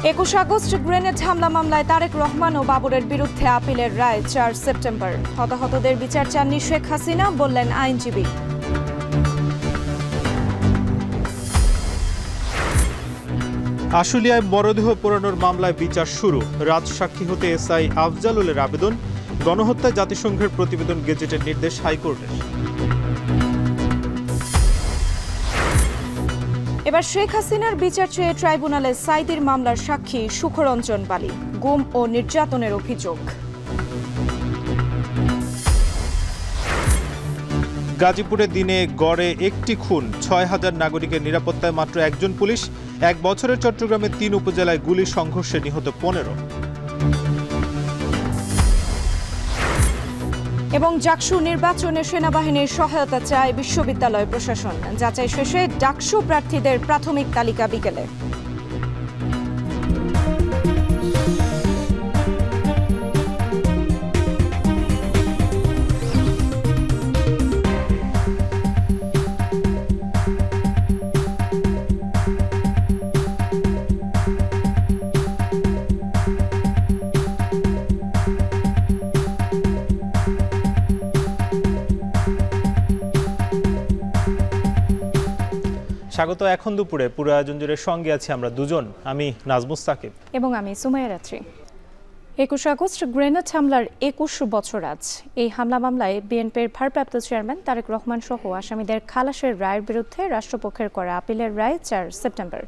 21 August grenade হামলা মামলায় তারেক রহমান ও বাবরের বিরুদ্ধে আপিলের রায় 4 সেপ্টেম্বর। হতাহতদের বিচার চাননি শেখ হাসিনা, বললেন আইনজীবী। আশুলিয়ায় মরদেহ পোড়ানোর মামলায় বিচার শুরু। রাজসাক্ষী হতে এসআই আফজালুলের আবেদন। গণহত্যায় জাতিসংঘের প্রতিবেদন গেজেটের নির্দেশ হাইকোর্টের। এবার শেখ হাসিনার বিচার চেয়ে ট্রাইব্যুনালে সাইদির মামলার সাক্ষী সুখরঞ্জন বালি। গুম ও নির্যাতনের অভিযোগ। গাজীপুরে দিনে গড়ে একটি খুন, ৬,০০০ নাগরিকের নিরাপত্তায় মাত্র একজন পুলিশ। 1 বছরের চট্টগ্রামের 3 উপজেলায় গুলি সংঘর্ষে নিহত 15। এবং জাকসু নির্বাচনে সেনাবাহিনীর সহায়তা চায় বিশ্ববিদ্যালয় প্রশাসন। যাচাই শেষে ডাকসু প্রার্থীদের প্রাথমিক তালিকা বিকেলে। স্বাগত এখন দুপুরে পুরো আয়োজন জুড়ে সঙ্গে আছি আমরা দুজন, আমি নাজমুস সাকিব এবং আমি সুমাইয়া রাত্রি। 21 আগস্ট গ্রেনেড হামলার 21 বছর আজ। এই হামলা মামলায় বিএনপির ভারপ্রাপ্ত চেয়ারম্যান তারেক রহমান সহ আসামিদের খালাসের রায়ের বিরুদ্ধে রাষ্ট্রপক্ষের করা আপিলের রায় 4 সেপ্টেম্বর।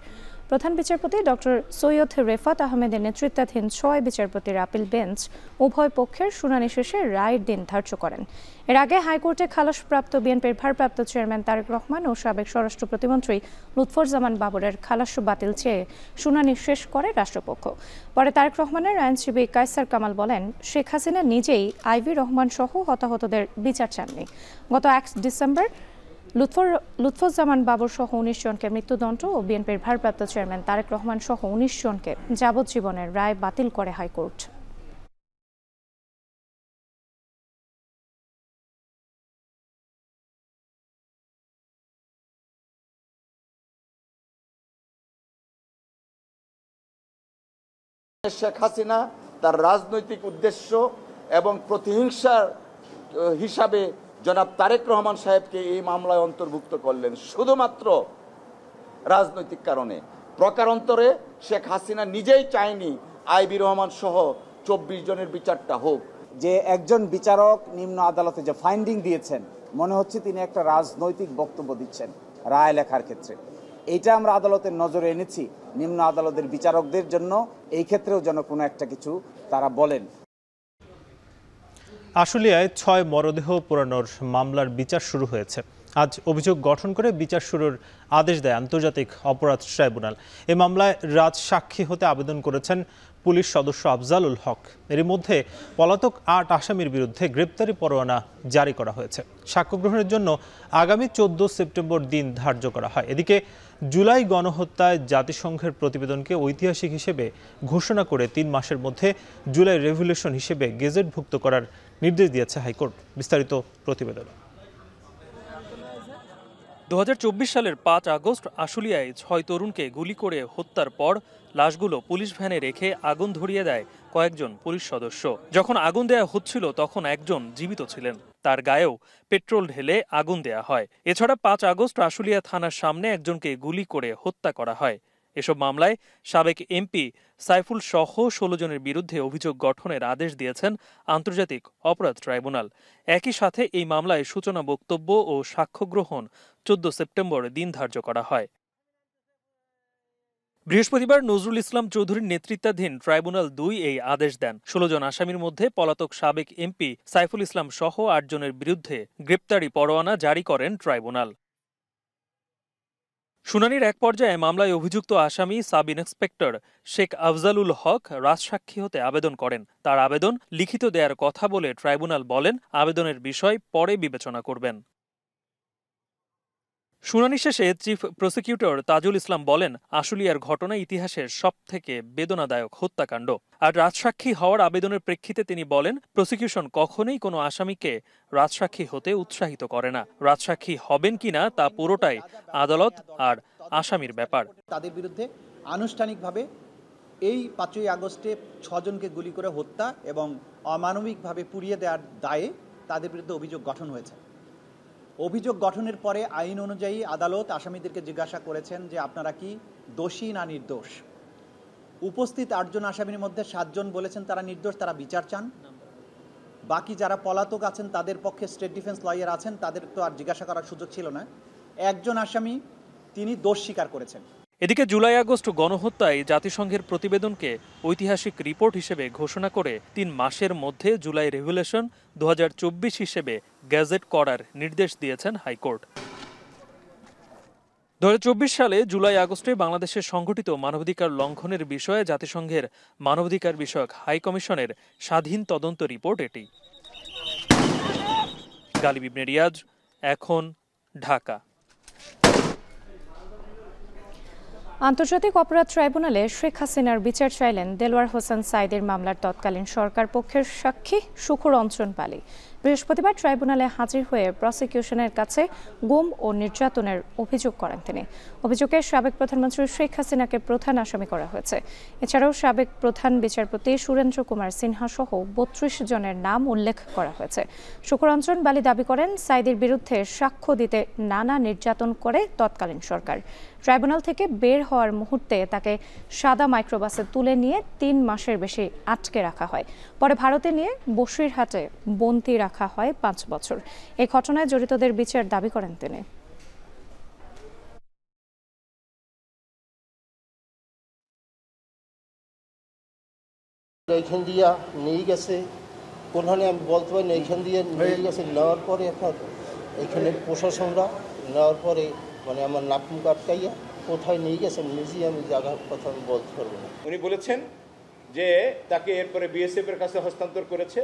প্রধান বিচারপতি ডক্টর সৈয়দ রেফাত আহমেদের নেতৃত্বাধীন 6 বিচারপতির আপিল বেঞ্চ উভয় পক্ষের শুনানি শেষে রায়ের দিন ধার্য করেন। এর আগে হাইকোর্টে খালাসপ্রাপ্ত বিএনপির ভারপ্রাপ্ত চেয়ারম্যান তারেক রহমান ও সাবেক স্বরাষ্ট্র প্রতিমন্ত্রী লুৎফুজ্জামান বাবরের খালাস বাতিল চেয়ে শুনানি শেষ করে রাষ্ট্রপক্ষ। পরে তারেক রহমানের আইনজীবী কায়সার কামাল বলেন, শেখ হাসিনা নিজেই আইভি রহমান সহ হতাহতদের বিচার চাননি। গত 1 ডিসেম্বর লুৎফুজ্জামান বাবর সহ 19 জনকে মৃত্যুদণ্ড ও বিএনপির ভারপ্রাপ্ত চেয়ারম্যান তারেক রহমান সহ 19 জনকে যাবজ্জীবনের রায় বাতিল করে হাইকোর্ট। শেখ হাসিনা তার রাজনৈতিক উদ্দেশ্য এবং প্রতিহিংসার হিসাবে জনাব তারেক রহমান সাহেবকে এই মামলায় অন্তর্ভুক্ত করলেন শুধুমাত্র রাজনৈতিক কারণে। প্রকারান্তরে শেখ হাসিনা নিজেই চায়নি আইভি রহমান সহ 24 জনের বিচারটা হোক। যে একজন বিচারক নিম্ন আদালতে যে ফাইন্ডিং দিয়েছেন, মনে হচ্ছে তিনি একটা রাজনৈতিক বক্তব্য দিচ্ছেন রায় লেখার ক্ষেত্রে। এইটা আমরা আদালতের নজরে এনেছি নিম্ন আদালতের বিচারকদের জন্য, এই ক্ষেত্রেও যেন কোনো একটা কিছু তারা বলেন। আশুলিয়ায় 6 মরদেহ পোড়ানোর মামলার বিচার শুরু হয়েছে। আজ অভিযোগ গঠন করে বিচার শুরুর আদেশ দেয় আন্তর্জাতিক অপরাধ ট্রাইব্যুনাল। এই মামলায় রাজসাক্ষী হতে আবেদন করেছেন পুলিশ সদস্য আফজালুল হক। এর মধ্যে পলাতক 8 আসামির বিরুদ্ধে গ্রেপ্তারি পরোয়ানা জারি করা হয়েছে। সাক্ষ্য গ্রহণের জন্য আগামী 14 সেপ্টেম্বর দিন ধার্য করা হয়। এদিকে জুলাই গণহত্যায় জাতিসংঘের প্রতিবেদনকে ঐতিহাসিক হিসেবে ঘোষণা করে 3 মাসের মধ্যে জুলাই রেভলিউশন হিসেবে গেজেটভুক্ত করার নির্দেশ দিয়েছে হাইকোর্ট। বিস্তারিত প্রতিবেদন। 2024 সালের 5 আগস্ট আশুলিয়ায় 6 তরুণকে গুলি করে হত্যার পর লাশগুলো পুলিশ ভ্যানে রেখে আগুন ধরিয়ে দেয় কয়েকজন পুলিশ সদস্য। যখন আগুন দেয়া হচ্ছিল তখন একজন জীবিত ছিলেন, তার গায়েও পেট্রোল ঢেলে আগুন দেয়া হয়। এছাড়া 5 আগস্ট আশুলিয়া থানার সামনে একজনকে গুলি করে হত্যা করা হয়। এসব মামলায় সাবেক এমপি সাইফুল সহ 16 জনের বিরুদ্ধে অভিযোগ গঠনের আদেশ দিয়েছেন আন্তর্জাতিক অপরাধ ট্রাইব্যুনাল। একই সাথে এই মামলায় সূচনা বক্তব্য ও সাক্ষ্য গ্রহণ 14 সেপ্টেম্বর দিন ধার্য করা হয়। বৃহস্পতিবার নজরুল ইসলাম চৌধুরীর নেতৃত্বাধীন ট্রাইব্যুনাল 2 এই আদেশ দেন। 16 জন আসামির মধ্যে পলাতক সাবেক এমপি সাইফুল ইসলাম সহ 8 জনের বিরুদ্ধে গ্রেপ্তারি পরোয়ানা জারি করেন ট্রাইব্যুনাল। শুনানির এক পর্যায়ে মামলায় অভিযুক্ত আসামি সাব ইন্সপেক্টর শেখ আফজালুল হক রাজসাক্ষী হতে আবেদন করেন। তার আবেদন লিখিত দেয়ার কথা বলে ট্রাইব্যুনাল বলেন, আবেদনের বিষয় পরে বিবেচনা করবেন। শুনানি শেষে চিফ প্রসিকিউটর তাজুল ইসলাম বলেন, আশুলিয়ার ঘটনা ইতিহাসের সবথেকে বেদনাদায়ক হত্যাকাণ্ড। আর রাজসাক্ষী হওয়ার আবেদনের প্রেক্ষিতে তিনি বলেন, প্রসিকিউশন কখনোই কোনো আসামিকে রাজসাক্ষী হতে উৎসাহিত করে না। রাজসাক্ষী হবেন কিনা তা পুরোটাই আদালত আর আসামির ব্যাপার। তাদের বিরুদ্ধে আনুষ্ঠানিকভাবে এই 5ই আগস্টে 6 জনকে গুলি করে হত্যা এবং অমানবিকভাবে পুড়িয়ে দেওয়ার দায়ে তাদের বিরুদ্ধে অভিযোগ গঠন হয়েছে। অভিযোগ গঠনের পরে আইন অনুযায়ী আদালত আসামিদেরকে জিজ্ঞাসা করেছেন যে আপনারা কি দোষী না নির্দোষ। উপস্থিত 8 জন আসামির মধ্যে 7 জন বলেছেন তারা নির্দোষ, তারা বিচার চান। বাকি যারা পলাতক আছেন তাদের পক্ষে স্টেট ডিফেন্স লয়ার আছেন, তাদের তো আর জিজ্ঞাসা করার সুযোগ ছিল না। একজন আসামি তিনি দোষ স্বীকার করেছেন। এদিকে জুলাই আগস্ট গণহত্যায় জাতিসংঘের প্রতিবেদনকে ঐতিহাসিক রিপোর্ট হিসেবে ঘোষণা করে 3 মাসের মধ্যে জুলাই রেভলিউশন 2024 হিসেবে গ্যাজেট করার নির্দেশ দিয়েছেন হাইকোর্ট। 2024 সালে জুলাই আগস্টে বাংলাদেশে সংঘটিত মানবাধিকার লঙ্ঘনের বিষয়ে জাতিসংঘের মানবাধিকার বিষয়ক হাই কমিশনের স্বাধীন তদন্ত রিপোর্ট এটি। গালিব ইবনে রিয়াজ, এখন, ঢাকা। আন্তর্জাতিক অপরাধ ট্রাইব্যুনালে শেখ হাসিনার বিচার চাইলেন দেলোয়ার হোসেন সাঈদীর মামলার তৎকালীন সরকার পক্ষের সাক্ষী সুখরঞ্জন পালি। বৃহস্পতিবার ট্রাইব্যুনালে হাজির হয়ে প্রসিকিউশনের কাছে গুম ও নির্যাতনের অভিযোগ করেন তিনি। অভিযোগে সাবেক প্রধানমন্ত্রী শেখ হাসিনাকে প্রধান আসামি করা হয়েছে। এছাড়াও সাবেক প্রধান বিচারপতি সুরেন্দ্র কুমার সিনহা সহ 32 জনের নাম উল্লেখ করা হয়েছে। সুখরঞ্জন বালি দাবি করেন সাঈদীর বিরুদ্ধে সাক্ষ্য দিতে নানা নির্যাতন করে তৎকালীন সরকার। ট্রাইব্যুনাল থেকে বের হওয়ার মুহূর্তে তাকে সাদা মাইক্রোবাসে তুলে নিয়ে 3 মাসের বেশি আটকে রাখা হয়। পরে ভারতে নিয়ে বসিরহাটে বন্দী রাখা হয় 5 বছর। এই ঘটনায় জড়িতদের বিচার দাবি করেন তিনি। এইখান দিয়া নিয়ে গেছে কোনখানে আমি বলতে পারি না, এইখান দিয়ে নিয়ে গেছে। নেওয়ার পরে আপনার এখানে প্রশাসনরা নেওয়ার পরে মানে আমার নাক মুখ আটকাইয়া কোথায় নিয়ে গেছেন নিজেই আমি জায়গার কথা আমি বলতে পারবো না। উনি বলেছেন যে তাকে এরপরে বিএসএফ এর কাছে হস্তান্তর করেছে।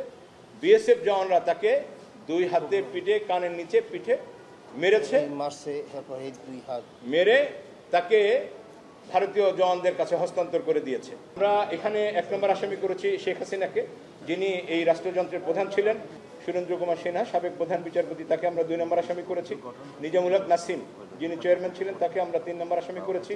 বিএসএফ জওয়ানরা তাকে 2 হাতে পিঠে, কানের নিচে পিঠে মেরেছে, মারছে, তারপর এই 2 হাত মেরে তাকে ভারতীয় জওয়ানদের কাছে হস্তান্তর করে দিয়েছে। আমরা এখানে 1 নম্বর আসামি করেছি শেখ হাসিনাকে, যিনি এই রাষ্ট্রযন্ত্রের প্রধান ছিলেন। সুরেন্দ্র কুমার সিনহা সাবেক প্রধান বিচারপতি, তাকে আমরা 2 নম্বর আসামি করেছি। নিজামুল হক নাসিম, যিনি চেয়ারম্যান ছিলেন, তাকে আমরা 3 নম্বর আসামি করেছি।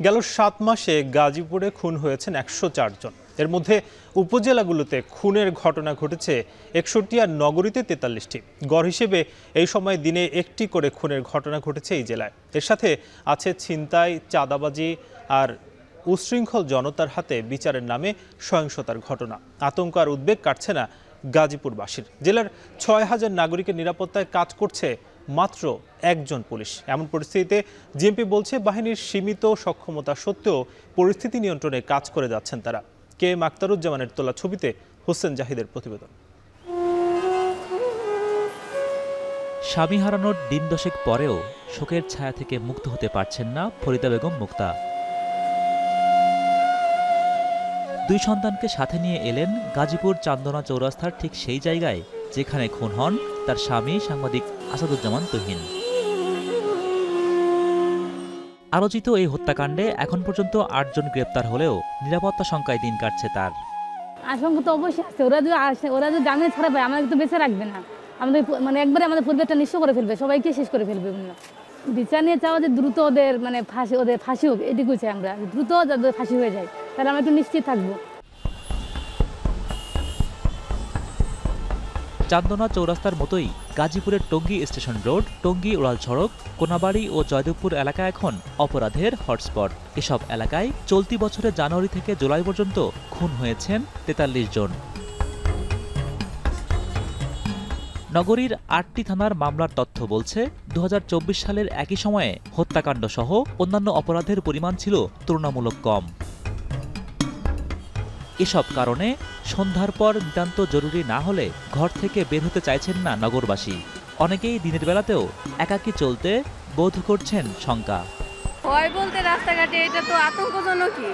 গেল 7 মাসে গাজীপুরে খুন হয়েছেন 104 জন। এর মধ্যে উপজেলাগুলোতে খুনের ঘটনা ঘটেছে 61 আর নগরীতে 43টি। গড় হিসেবে এই সময় দিনে 1টি করে খুনের ঘটনা ঘটেছে এই জেলায়। এর সাথে আছে ছিনতাই, চাঁদাবাজি আর উশৃঙ্খল জনতার হাতে বিচারের নামে সহিংসতার ঘটনা। আতঙ্ক আর উদ্বেগ কাটছে না গাজীপুরবাসীর। জেলার 6000 নাগরিকের নিরাপত্তায় কাজ করছে মাত্র 1 জন পুলিশ। এমন পরিস্থিতিতে জিএমপি বলছে বাহিনীর সীমিত সক্ষমতা সত্ত্বেও পরিস্থিতি নিয়ন্ত্রণে কাজ করে যাচ্ছেন তারা। কে এম আখতারুজ্জামানের তোলা ছবিতে হোসেন জাহিদের প্রতিবেদন। স্বামী হারানোর দিন দশেক পরেও শোকের ছায়া থেকে মুক্ত হতে পারছেন না ফরিদা বেগম মুক্তা। 2 সন্তানকে সাথে নিয়ে এলেন গাজীপুর চান্দনা চৌরাস্তার ঠিক সেই জায়গায় যেখানে খুন হন তার স্বামী সাংবাদিক আসাদুজ্জামান তুহিন। আলোচিত এই হত্যাকাণ্ডে এখন পর্যন্ত 8 জন গ্রেপ্তার হলেও নিরাপত্তা শঙ্কায় দিন কাটছে তার। আশঙ্কা তো অবশ্যই আছে, ওরা যদি জামিনে ছাড়া পায় আমাদের তো বেঁচে রাখবে না, আমাদের মানে একবারে আমাদের পরিবারটা নিঃস্ব করে ফেলবে, সবাইকে শেষ করে ফেলবে। বিচার নিয়ে চাওয়া যে দ্রুত ওদের মানে ফাঁসি হোক, এটুকু চাই আমরা, দ্রুত যাদের ফাঁসি হয়ে যায় তাহলে আমরা একটু নিশ্চিত থাকবো। চান্দনা চৌরাস্তার মতোই গাজীপুরের টঙ্গী স্টেশন রোড, টঙ্গী উড়াল সড়ক, কোনাবাড়ি ও জয়দেবপুর এলাকা এখন অপরাধের হটস্পট। এসব এলাকায় চলতি বছরের জানুয়ারি থেকে জুলাই পর্যন্ত খুন হয়েছেন 43 জন। নগরীর 8টি থানার মামলার তথ্য বলছে 2024 সালের একই সময়ে হত্যাকাণ্ড সহ অন্যান্য অপরাধের পরিমাণ ছিল তুলনামূলক কম। এসব কারণে সন্ধ্যার পর নিতান্ত জরুরি না হলে ঘর থেকে বের হতে চাইছেন না নগরবাসী। অনেকেই দিনের বেলাতেও একাকী চলতে বোধ করছেন শঙ্কা। ভয় বলতে রাস্তাঘাটে এটা তো আতঙ্কজনকই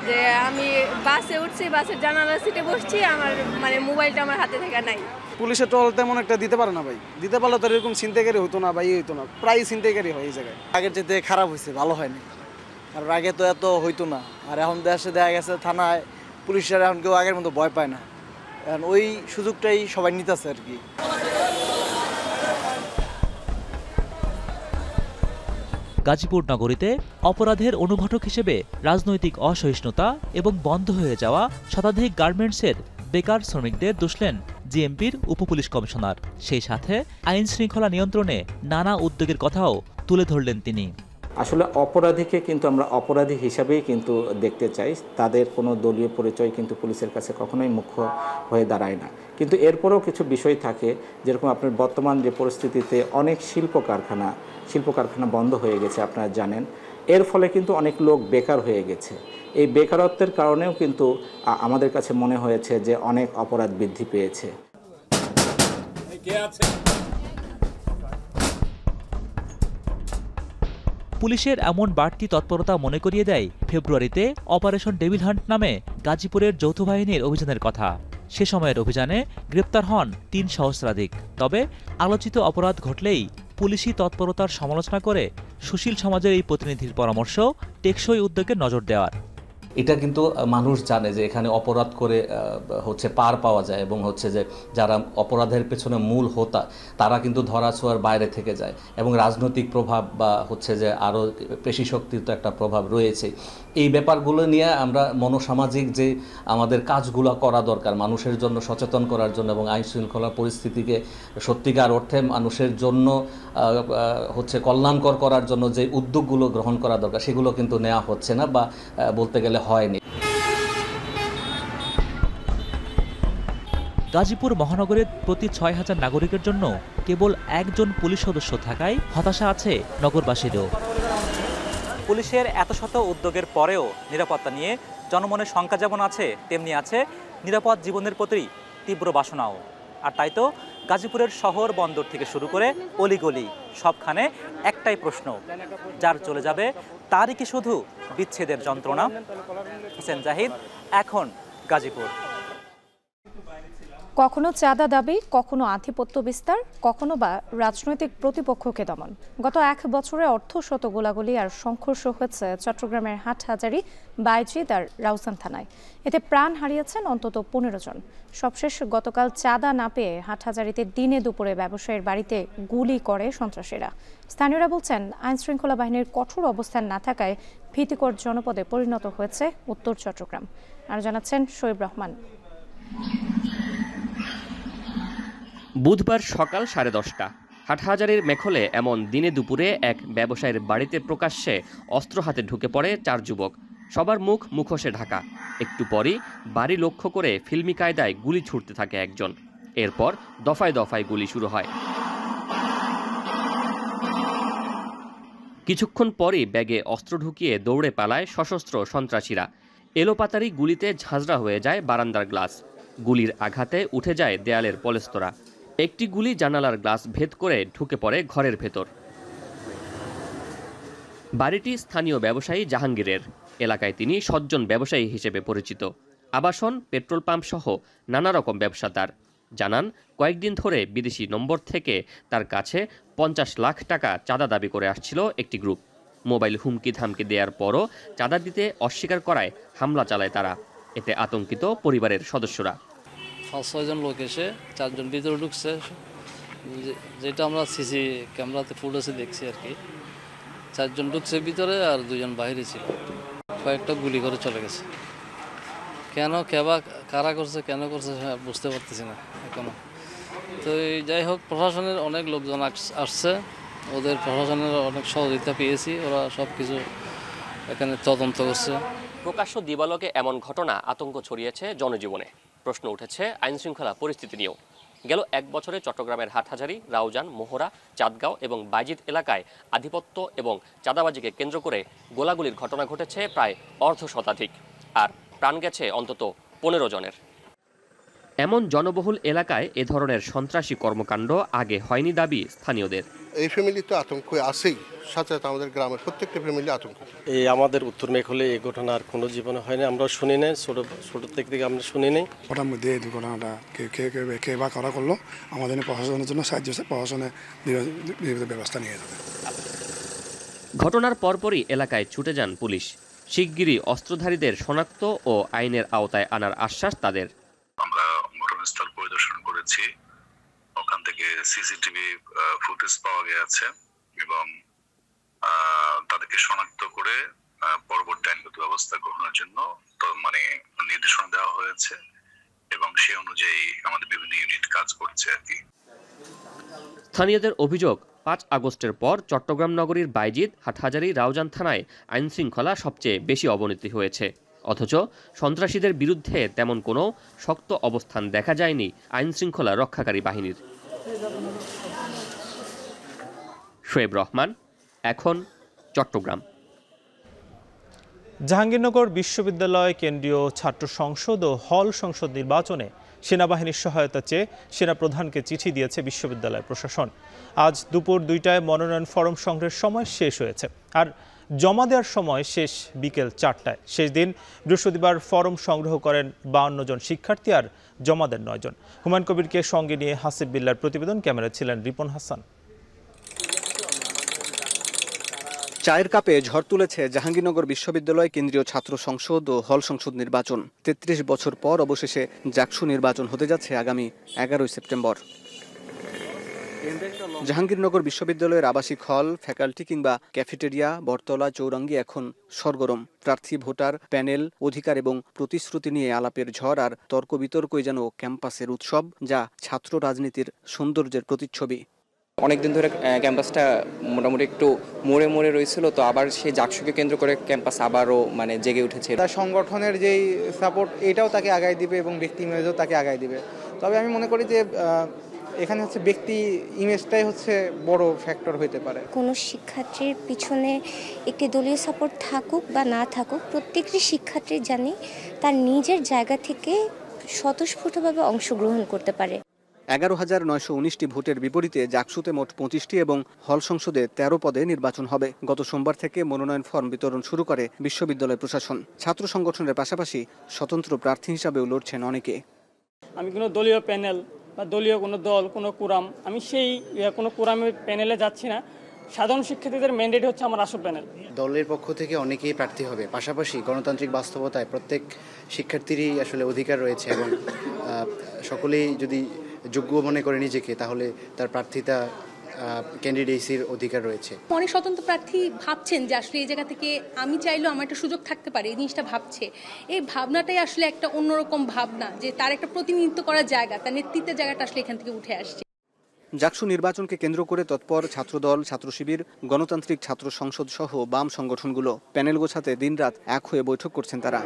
যে আমি বাসে উঠছি, বাসের জানালার সিটে বসছি, আমার মানে মোবাইলটা আমার হাতে থেকে নাই। পুলিশের টল তেমন একটা দিতে পারে না ভাই, দিতে পারলে তো এরকম ছিনতাইকারী হতো না ভাই, হইতো না, প্রায় ছিনতাইকারী হয় এই জায়গায়। আগের যেতে খারাপ হয়েছে, ভালো হয়নি। আর আগে তো এত হইতো না, আর এখন দেশে দেখা গেছে থানায় পুলিশের এখন কেউ আগের মতো ভয় পায় না, এখন ওই সুযোগটাই সবাই নিতেছে আর কি। গাজীপুর নগরীতে অপরাধের অনুঘটক হিসেবে রাজনৈতিক অসহিষ্ণুতা এবং বন্ধ হয়ে যাওয়া শতাধিক গার্মেন্টসের বেকার শ্রমিকদের দুষলেন জিএমপির উপপুলিশ কমিশনার। সেই সাথে আইন শৃঙ্খলা নিয়ন্ত্রণে নানা উদ্যোগের কথাও তুলে ধরলেন তিনি। আসলে অপরাধীকে কিন্তু আমরা অপরাধী হিসাবেই কিন্তু দেখতে চাই, তাদের কোনো দলীয় পরিচয় কিন্তু পুলিশের কাছে কখনোই মুখ্য হয়ে দাঁড়ায় না। কিন্তু এরপরেও কিছু বিষয় থাকে, যেরকম আপনার বর্তমান যে পরিস্থিতিতে অনেক শিল্প কারখানা বন্ধ হয়ে গেছে আপনারা জানেন, এর ফলে কিন্তু অনেক লোক বেকার হয়ে গেছে। এই বেকারত্বের কারণেও কিন্তু আমাদের কাছে মনে হয়েছে যে অনেক অপরাধ বৃদ্ধি পেয়েছে। পুলিশের এমন বাড়তি তৎপরতা মনে করিয়ে দেয় ফেব্রুয়ারিতে অপারেশন ডেভিল হান্ট নামে গাজীপুরের যৌথ বাহিনীর অভিযানের কথা। সে সময়ের অভিযানে গ্রেপ্তার হন ৩ সহস্রাধিক। তবে আলোচিত অপরাধ ঘটলেই পুলিশি তৎপরতার সমালোচনা করে সুশীল সমাজের এই প্রতিনিধির পরামর্শ টেকসই উদ্যোগে নজর দেওয়ার। এটা কিন্তু মানুষ জানে যে এখানে অপরাধ করে পার পাওয়া যায়, এবং যে যারা অপরাধের পেছনে মূল হোতা তারা কিন্তু ধরাছোঁয়ার বাইরে থেকে যায়, এবং রাজনৈতিক প্রভাব বা যে আরও পেশি শক্তির তো একটা প্রভাব রয়েছে। এই ব্যাপারগুলো নিয়ে আমরা মনোসামাজিক যে আমাদের কাজগুলো করা দরকার মানুষের জন্য সচেতন করার জন্য, এবং আইন শৃঙ্খলা পরিস্থিতিকে সত্যিকার অর্থে মানুষের জন্য কল্যাণকর করার জন্য যে উদ্যোগগুলো গ্রহণ করা দরকার সেগুলো কিন্তু নেওয়া হচ্ছে না বা বলতে গেলে হয়নি। গাজীপুর মহানগরের প্রতি ৬,০০০ নাগরিকের জন্য কেবল একজন পুলিশ সদস্য থাকায় হতাশা আছে নগরবাসীরও। পুলিশের এত শত উদ্যোগের পরেও নিরাপত্তা নিয়ে জনমনের শঙ্কা যেমন আছে, তেমনি আছে নিরাপদ জীবনের প্রতি তীব্র বাসনাও। আর তাই তো গাজীপুরের শহর বন্দর থেকে শুরু করে অলিগলি সবখানে একটাই প্রশ্ন, যার চলে যাবে তারই কি শুধু বিচ্ছেদের যন্ত্রণা? হোসেন জাহিদ, এখন গাজীপুর। কখনো চাঁদা দাবি, কখনো আধিপত্য বিস্তার, কখনো বা রাজনৈতিক প্রতিপক্ষকে দমন। গত 1 বছরে অর্ধশত গোলাগুলি আর সংঘর্ষ হয়েছে চট্টগ্রামের হাটহাজারী, বাইজিদ আর রাউজান থানায়। এতে প্রাণ হারিয়েছেন অন্তত 15 জন। সবশেষ গতকাল চাঁদা না পেয়ে হাটহাজারীতে দিনে দুপুরে ব্যবসায়ীর বাড়িতে গুলি করে সন্ত্রাসীরা। স্থানীয়রা বলছেন, আইন শৃঙ্খলা বাহিনীর কঠোর অবস্থান না থাকায় ভীতিকর জনপদে পরিণত হয়েছে উত্তর চট্টগ্রাম। আর জানাচ্ছেন শোয়েব রহমান। বুধবার সকাল 10:30 হাটহাজারীর মেখলে এমন দিনে দুপুরে এক ব্যবসায়ীর বাড়িতে প্রকাশ্যে অস্ত্র হাতে ঢুকে পড়ে 4 যুবক। সবার মুখোশে ঢাকা। একটু পরই বাড়ি লক্ষ্য করে ফিল্মি কায়দায় গুলি ছুড়তে থাকে একজন। এরপর দফায় দফায় গুলি শুরু হয়। কিছুক্ষণ পরই ব্যাগে অস্ত্র ঢুকিয়ে দৌড়ে পালায় সশস্ত্র সন্ত্রাসীরা। এলোপাতারি গুলিতে ঝাঁঝরা হয়ে যায় বারান্দার গ্লাস। গুলির আঘাতে উঠে যায় দেয়ালের পলেস্তরা। একটি গুলি জানালার গ্লাস ভেদ করে ঢুকে পড়ে ঘরের ভেতর। বাড়িটি স্থানীয় ব্যবসায়ী জাহাঙ্গীরের। এলাকায় তিনি সজ্জন ব্যবসায়ী হিসেবে পরিচিত। আবাসন, পেট্রোল পাম্প সহ নানা রকম ব্যবসা তার। জানান, কয়েকদিন ধরে বিদেশি নম্বর থেকে তার কাছে 50 লাখ টাকা চাঁদা দাবি করে আসছিল একটি গ্রুপ। মোবাইল হুমকি ধামকি দেওয়ার পরও চাঁদা দিতে অস্বীকার করায় হামলা চালায় তারা। এতে আতঙ্কিত পরিবারের সদস্যরা। 5-6 জন লোক এসে 4 জন ভিতরে ঢুকছে, যেটা আমরা সিসি ক্যামেরাতে ফুটেজে দেখছি আর কি। 4 জন ঢুকছে ভিতরে আর 2 জন বাইরে ছিল। কয়েকটা গুলি করে চলে গেছে। কেন কারা করছে, কেন করছে বুঝতে পারতেছি না এখনো। তো যাই হোক, প্রশাসনের অনেক লোকজন আসছে, ওদের প্রশাসনের অনেক সহযোগিতা পেয়েছি। ওরা সব কিছু এখানে তদন্ত করছে। প্রকাশ্য দিবালোকে এমন ঘটনা আতঙ্ক ছড়িয়েছে জনজীবনে। প্রশ্ন উঠেছে আইন শৃঙ্খলা পরিস্থিতি নিয়েও। গেল 1 বছরে চট্টগ্রামের হাটহাজারী, রাউজান, মোহরা, চাঁদগাঁও এবং বাইজিদ এলাকায় আধিপত্য এবং চাঁদাবাজিকে কেন্দ্র করে গোলাগুলির ঘটনা ঘটেছে প্রায় 1/2 শতাধিক, আর প্রাণ গেছে অন্তত 15 জনের। এমন জনবহুল এলাকায় এ ধরনের সন্ত্রাসী কর্মকাণ্ড আগে হয়নি দাবি স্থানীয়দের। এই ফ্যামিলি তো আতঙ্ক আছেই, সাথে সাথে আমাদের গ্রামের প্রত্যেকটা ফ্যামিলি আতঙ্ক। এই আমাদের উত্তর মেঘলে এই ঘটনা আর কোনো জীবনে হয়নি, আমরা শুনি নাই, ছোট থেকে আমরা শুনি নাই। ওটার মধ্যে এই দুর্ঘটনাটা কে বা করা করলো, আমাদের প্রশাসনের জন্য সাহায্য, প্রশাসনে ব্যবস্থা নিয়ে যাবে। ঘটনার পরপরই এলাকায় ছুটে যান পুলিশ। শিগগিরই অস্ত্রধারীদের শনাক্ত ও আইনের আওতায় আনার আশ্বাস তাদের। আমরা ঘটনাস্থল পরিদর্শন করেছি, ওখান থেকে সিসিটিভি ফুটেজ পাওয়া গেছে এবং তাদেরকে শনাক্ত করে পরবর্তী আইনগত ব্যবস্থা গ্রহণের জন্য মানে নির্দেশনা দেওয়া হয়েছে এবং সেই অনুযায়ী আমাদের বিভিন্ন ইউনিট কাজ করছে আর কি। স্থানীয়দের অভিযোগ ৫ আগস্টের পর চট্টগ্রাম নগরীর বাইজিদ, হাটহাজারী, রাউজান থানায় আইন শৃঙ্খলা সবচেয়ে বেশি অবনতি হয়েছে। অথচ সন্ত্রাসীদের বিরুদ্ধে তেমন কোনো শক্ত অবস্থান দেখা যায়নি আইন শৃঙ্খলা রক্ষাকারী বাহিনীর। শোয়েব রহমান, এখন, চট্টগ্রাম। জাহাঙ্গীরনগর বিশ্ববিদ্যালয় কেন্দ্রীয় ছাত্র সংসদ ও হল সংসদ নির্বাচনে সেনাবাহিনীর সহায়তা চেয়ে সেনাপ্রধানকে চিঠি দিয়েছে বিশ্ববিদ্যালয় প্রশাসন। আজ দুপুর 2টায় মনোনয়ন ফরম সংগ্রহের সময় শেষ হয়েছে, আর জমা দেওয়ার সময় শেষ বিকেল 4টায়। শেষ দিন বৃহস্পতিবার ফরম সংগ্রহ করেন 52 জন শিক্ষার্থী আর জমা দেন 9 জন। হুমায়ুন কবিরকে সঙ্গে নিয়ে হাসিব বিল্লার প্রতিবেদন, ক্যামেরায় ছিলেন রিপন হাসান। চায়ের কাপে ঝড় তুলেছে জাহাঙ্গীরনগর বিশ্ববিদ্যালয় কেন্দ্রীয় ছাত্র সংসদ ও হল সংসদ নির্বাচন। 33 বছর পর অবশেষে জাকসু নির্বাচন হতে যাচ্ছে আগামী 11 সেপ্টেম্বর। জাহাঙ্গীরনগর বিশ্ববিদ্যালয়ের আবাসিক হল, ফ্যাকাল্টি কিংবা ক্যাফেটেরিয়া, বটতলা, চৌরঙ্গি এখন সরগরম। প্রার্থী, ভোটার, প্যানেল, অধিকার এবং প্রতিশ্রুতি নিয়ে আলাপের ঝড় আর তর্ক বিতর্কই যেন ক্যাম্পাসের উৎসব, যা ছাত্র রাজনীতির সৌন্দর্যের প্রতিচ্ছবি। অনেকদিন ধরে ক্যাম্পাসটা মোটামুটি একটু মোড়ে মোড়ে রয়েছিল, তো আবার সেই জাকসুকে কেন্দ্র করে ক্যাম্পাস আবারও জেগে উঠেছে। তার সংগঠনের যেই সাপোর্ট, এটাও তাকে আগায় দিবে এবং ব্যক্তি ইমেজও তাকে আগায় দিবে। তবে আমি মনে করি যে এখানে ব্যক্তি ইমেজটাই বড় ফ্যাক্টর হতে পারে। কোনো শিক্ষার্থীর পিছনে একটি দলীয় সাপোর্ট থাকুক বা না থাকুক, প্রত্যেকটি শিক্ষার্থী জানি তার নিজের জায়গা থেকে স্বতঃস্ফূর্তভাবে অংশগ্রহণ করতে পারে। 11,919টি ভোটের বিপরীতে জাকসুতে মোট 25টি এবং হল সংসদে 13 পদে নির্বাচন হবে। গত সোমবার থেকে মনোনয়ন ফর্ম বিতরণ শুরু করে বিশ্ববিদ্যালয় প্রশাসন। ছাত্র সংগঠনের পাশাপাশি স্বতন্ত্র প্রার্থী হিসাবেও লড়ছেন অনেকে। আমি কোনো দলীয় প্যানেল বা দলীয় কোনো দল, কোনো কুরাম, আমি সেই কোনো কুরামের প্যানেলে যাচ্ছি না। সাধারণ শিক্ষার্থীদের ম্যান্ডেট হচ্ছে আমার আসল প্যানেল। দলের পক্ষ থেকে অনেকেই প্রার্থী হবে, পাশাপাশি গণতান্ত্রিক বাস্তবতায় প্রত্যেক শিক্ষার্থীরই আসলে অধিকার রয়েছে এবং সকলেই যদি যোগ্য মনে করে নিজেকে, তাহলে তার প্রার্থিতা ক্যান্ডিডেসির অধিকার রয়েছে। অনেক স্বতন্ত্র প্রার্থী ভাবছেন যে আসলে এই জায়গা থেকে আমি চাইলেও আমার একটা সুযোগ থাকতে পারে, এই জিনিসটা ভাবছে। এই ভাবনাটাই আসলে একটা অন্যরকম ভাবনা, যে তার একটা প্রতিনিধিত্ব করার জায়গা, তার নেতৃত্বের জায়গাটা আসলে এখান থেকে উঠে আসছে। জাকসু নির্বাচনকে কেন্দ্র করে তৎপর ছাত্রদল, ছাত্র শিবির, গণতান্ত্রিক ছাত্র সংসদ সহ বাম সংগঠনগুলো প্যানেল গোছাতে দিনরাত এক হয়ে বৈঠক করছেন তারা।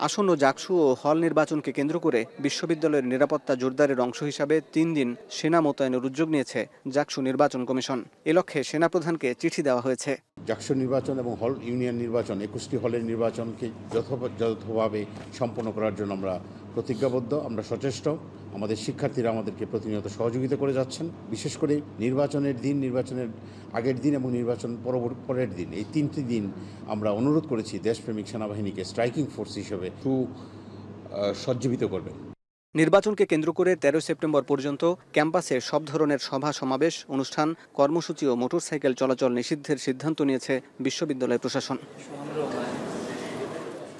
আসন্ন জাকসু ও হল নির্বাচনকে কেন্দ্র করে বিশ্ববিদ্যালয়ের নিরাপত্তা জোরদারের অংশ হিসাবে 3 দিন সেনা মোতায়েনের উদ্যোগ নিয়েছে জাকসু নির্বাচন কমিশন। এ লক্ষ্যে সেনাপ্রধানকে চিঠি দেওয়া হয়েছে। জাকসু নির্বাচন এবং হল ইউনিয়ন নির্বাচন, 21টি হলের নির্বাচনকে যথাযথভাবে সম্পন্ন করার জন্য আমরা প্রতিজ্ঞাবদ্ধ, আমরা সচেষ্ট। আমাদের শিক্ষার্থীরা আমাদেরকে প্রতিনিয়ত সহযোগিতা করে যাচ্ছেন। বিশেষ করে নির্বাচনের দিন, নির্বাচনের আগের দিন এবং নির্বাচন পরের দিন, এই 3টি দিন আমরা অনুরোধ করেছি দেশপ্রেমিক সেনাবাহিনীকে স্ট্রাইকিং ফোর্স হিসেবে সজ্জীবিত করবেন। নির্বাচনকে কেন্দ্র করে 13 সেপ্টেম্বর পর্যন্ত ক্যাম্পাসে সব ধরনের সভা সমাবেশ, অনুষ্ঠান, কর্মসূচি ও মোটরসাইকেল চলাচল নিষিদ্ধের সিদ্ধান্ত নিয়েছে বিশ্ববিদ্যালয় প্রশাসন।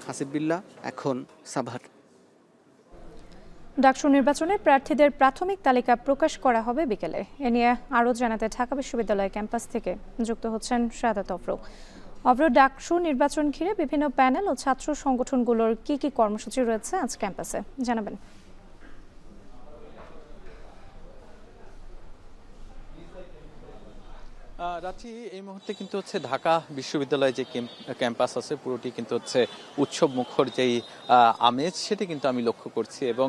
হাসিব বিল্লাহ, এখন, সাভার। ডাকসু নির্বাচনে প্রার্থীদের প্রাথমিক তালিকা প্রকাশ করা হবে বিকেলে। এ নিয়ে আরও জানাতে ঢাকা বিশ্ববিদ্যালয় ক্যাম্পাস থেকে যুক্ত হচ্ছেন শাহাদাত অফরো। অফরো, ডাকসু নির্বাচন ঘিরে বিভিন্ন প্যানেল ও ছাত্র সংগঠনগুলোর কি কি কর্মসূচি রয়েছে আজ ক্যাম্পাসে, জানাবেন। রাঁচি, এই মুহূর্তে কিন্তু ঢাকা বিশ্ববিদ্যালয়ে যে ক্যাম্পাস আছে পুরোটি কিন্তু উৎসব মুখর যেই আমেজ, সেটি কিন্তু আমি লক্ষ্য করছি। এবং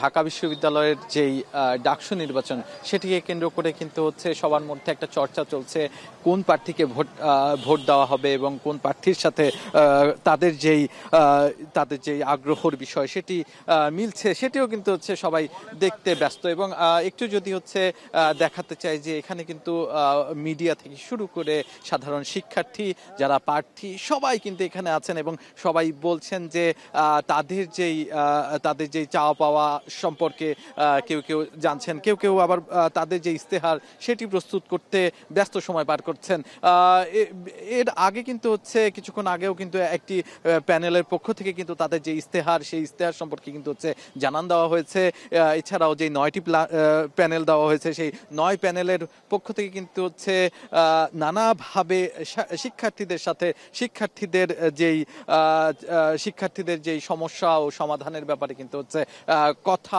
ঢাকা বিশ্ববিদ্যালয়ের যেই ডাকসু নির্বাচন, সেটিকে কেন্দ্র করে কিন্তু সবার মধ্যে একটা চর্চা চলছে, কোন প্রার্থীকে ভোট দেওয়া হবে এবং কোন প্রার্থীর সাথে তাদের যেই আগ্রহর বিষয় সেটি মিলছে, সেটিও কিন্তু সবাই দেখতে ব্যস্ত। এবং একটু যদি দেখাতে চাই যে এখানে কিন্তু মিডিয়া থেকে শুরু করে সাধারণ শিক্ষার্থী, যারা প্রার্থী, সবাই কিন্তু এখানে আছেন এবং সবাই বলছেন যে তাদের যেই চাওয়া পাওয়া সম্পর্কে কেউ কেউ জানছেন, কেউ কেউ আবার তাদের যে ইস্তেহার সেটি প্রস্তুত করতে ব্যস্ত সময় পার করছেন। এর আগে কিন্তু হচ্ছে কিছুক্ষণ আগেও কিন্তু একটি প্যানেলের পক্ষ থেকে কিন্তু তাদের যে ইস্তেহার সেই ইস্তেহার সম্পর্কে কিন্তু হচ্ছে জানান দেওয়া হয়েছে। এছাড়াও যে 9টি প্যানেল দেওয়া হয়েছে সেই 9 প্যানেলের পক্ষ থেকে কিন্তু হচ্ছে নানাভাবে শিক্ষার্থীদের সাথে শিক্ষার্থীদের যেই সমস্যা ও সমাধানের ব্যাপারে কিন্তু হচ্ছে কথা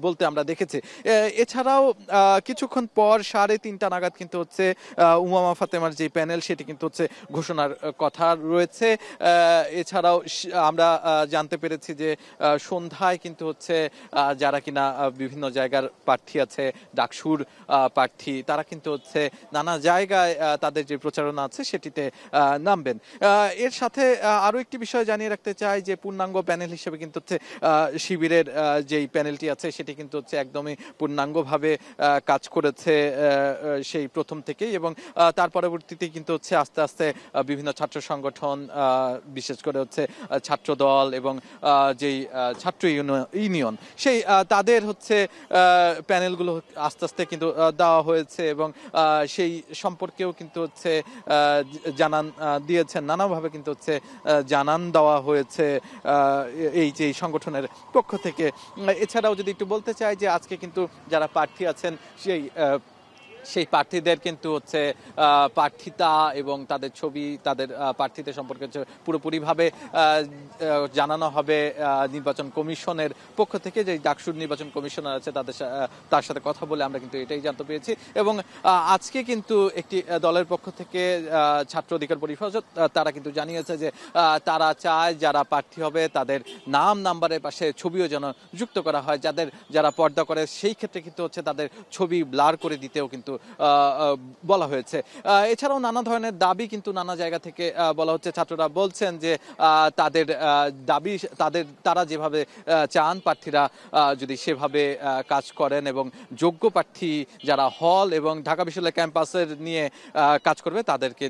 বলতে আমরা দেখেছি। এছাড়াও কিছুক্ষণ পর 3:30 নাগাদ কিন্তু হচ্ছে উমামা ফাতেমার যে প্যানেল সেটি কিন্তু হচ্ছে ঘোষণার কথা রয়েছে। এছাড়াও আমরা জানতে পেরেছি যে সন্ধ্যায় কিন্তু হচ্ছে যারা কিনা বিভিন্ন জায়গার প্রার্থী আছে, ডাকসুর প্রার্থী, তারা কিন্তু হচ্ছে নানা জায়গায় তাদের যে প্রচারণা আছে সেটিতে নামবেন। এর সাথে আরো একটি বিষয় জানিয়ে রাখতে চাই যে পূর্ণাঙ্গ প্যানেল হিসেবে কিন্তু হচ্ছে শিবিরের যেই প্যানেলটি আছে সেটি কিন্তু হচ্ছে একদমই পূর্ণাঙ্গভাবে কাজ করেছে সেই প্রথম থেকেই, এবং তার পরবর্তীতে কিন্তু হচ্ছে আস্তে আস্তে বিভিন্ন ছাত্র সংগঠন, বিশেষ করে হচ্ছে ছাত্র দল এবং যেই ছাত্র ইউনিয়ন সেই তাদের হচ্ছে প্যানেলগুলো আস্তে আস্তে কিন্তু দেওয়া হয়েছে, এবং সেই সম্পর্কেও কিন্তু হচ্ছে জানান দিয়েছেন, নানাভাবে কিন্তু হচ্ছে জানান দেওয়া হয়েছে এই যে সংগঠনের পক্ষ থেকে। এছাড়াও যদি একটু বলতে চাই যে আজকে কিন্তু যারা প্রার্থী আছেন সেই প্রার্থীদের কিন্তু হচ্ছে প্রার্থিতা এবং তাদের ছবি, তাদের প্রার্থীদের সম্পর্কে পুরোপুরিভাবে জানানো হবে নির্বাচন কমিশনের পক্ষ থেকে। যে ডাকসুর নির্বাচন কমিশনার আছে তার সাথে কথা বলে আমরা কিন্তু এটাই জানতে পেরেছি। এবং আজকে কিন্তু একটি দলের পক্ষ থেকে ছাত্র অধিকার পরিষদ তারা কিন্তু জানিয়েছে যে তারা চায় যারা প্রার্থী হবে তাদের নাম নাম্বারের পাশে ছবিও যেন যুক্ত করা হয়, যারা পর্দা করে সেই ক্ষেত্রে কিন্তু হচ্ছে তাদের ছবি ব্লার করে দিতেও কিন্তু বলা হয়েছে। এছাড়াও নানা ধরনের দাবি কিন্তু নানা জায়গা থেকে বলা হচ্ছে। ছাত্ররা বলছেন যে তাদের দাবি তারা যেভাবে চান প্রার্থীরা যদি সেভাবে কাজ করেন এবং যোগ্য প্রার্থী যারা হল এবং ঢাকা বিশ্ববিদ্যালয় ক্যাম্পাসের নিয়ে কাজ করবে তাদেরকে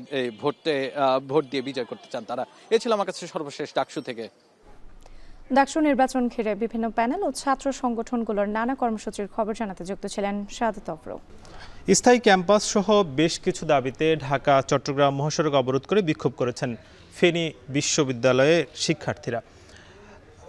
ভোট দিয়ে বিজয় করতে চান তারা। এ ছিল আমার কাছে সর্বশেষ ডাকসু থেকে। ডাকসু নির্বাচন ঘিরে বিভিন্ন প্যানেল ও ছাত্র সংগঠনগুলোর নানা কর্মসূচির খবর জানাতে যুক্ত ছিলেন শাহাদাত অফরো। স্থায়ী ক্যাম্পাস সহ বেশ কিছু দাবিতে ঢাকা চট্টগ্রাম মহাসড়ক অবরোধ করে বিক্ষোভ করেছেন ফেনী বিশ্ববিদ্যালয়ের শিক্ষার্থীরা।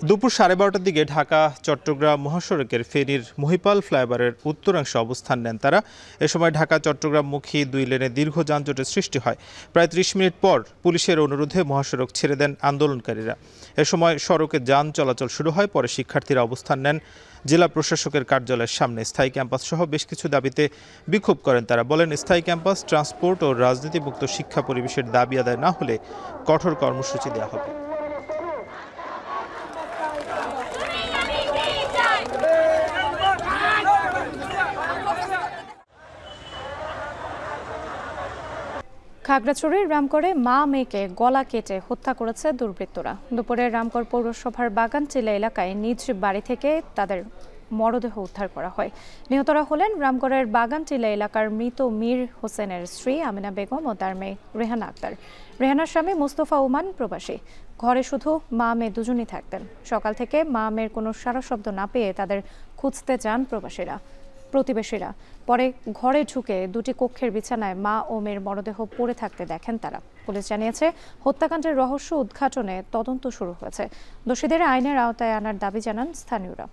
দুপুর 12:30টার দিকে ঢাকা চট্টগ্রাম মহাসড়কের ফেনীর মহিপাল ফ্লাইওভারের উত্তরাংশে অবস্থান নেন তারা। এ সময় ঢাকা চট্টগ্রামমুখী 2 লেনে দীর্ঘ যানজটের সৃষ্টি হয়। প্রায় 30 মিনিট পর পুলিশের অনুরোধে মহাসড়ক ছেড়ে দেন আন্দোলনকারীরা। এ সময় সড়কে যান চলাচল শুরু হয়। পরে শিক্ষার্থীরা অবস্থান নেন জেলা প্রশাসকের কার্যালয়ের সামনে। স্থায়ী ক্যাম্পাস সহ বেশ কিছু দাবিতে বিক্ষোভ করেন তারা। বলেন, স্থায়ী ক্যাম্পাস, ট্রান্সপোর্ট ও রাজনীতিমুক্ত শিক্ষা পরিবেশের দাবি আদায় না হলে কঠোর কর্মসূচি দেওয়া হবে। খাগড়াছড়ির রামগড়ে মা মেয়েকে গলা কেটে হত্যা করেছে দুর্বৃত্তরা। দুপুরে রামগড় পৌরসভার বাগানটিলা এলাকায় নিজ বাড়ি থেকে তাদের মরদেহ উদ্ধার করা হয়। নিহতরা হলেন রামগড়ের বাগানটিলা এলাকার মৃত মীর হোসেনের স্ত্রী আমিনা বেগম ও তার মেয়ে রেহানা আক্তার। রেহানার স্বামী মোস্তফা ওমান প্রবাসী। ঘরে শুধু মা মেয়ে দুজনই থাকতেন। সকাল থেকে মা মেয়ের কোনো সাড়া শব্দ না পেয়ে তাদের খুঁজতে যান প্রতিবেশীরা। পরে ঘরে ঢুকে 2টি কক্ষের বিছানায় মা ও মেয়ের মরদেহ পড়ে থাকতে দেখেন তারা। পুলিশ জানিয়েছে হত্যাকাণ্ডের রহস্য উদ্ঘাটনে তদন্ত শুরু হয়েছে। দোষীদের আইনের আওতায় আনার দাবি জানান স্থানীয়রা।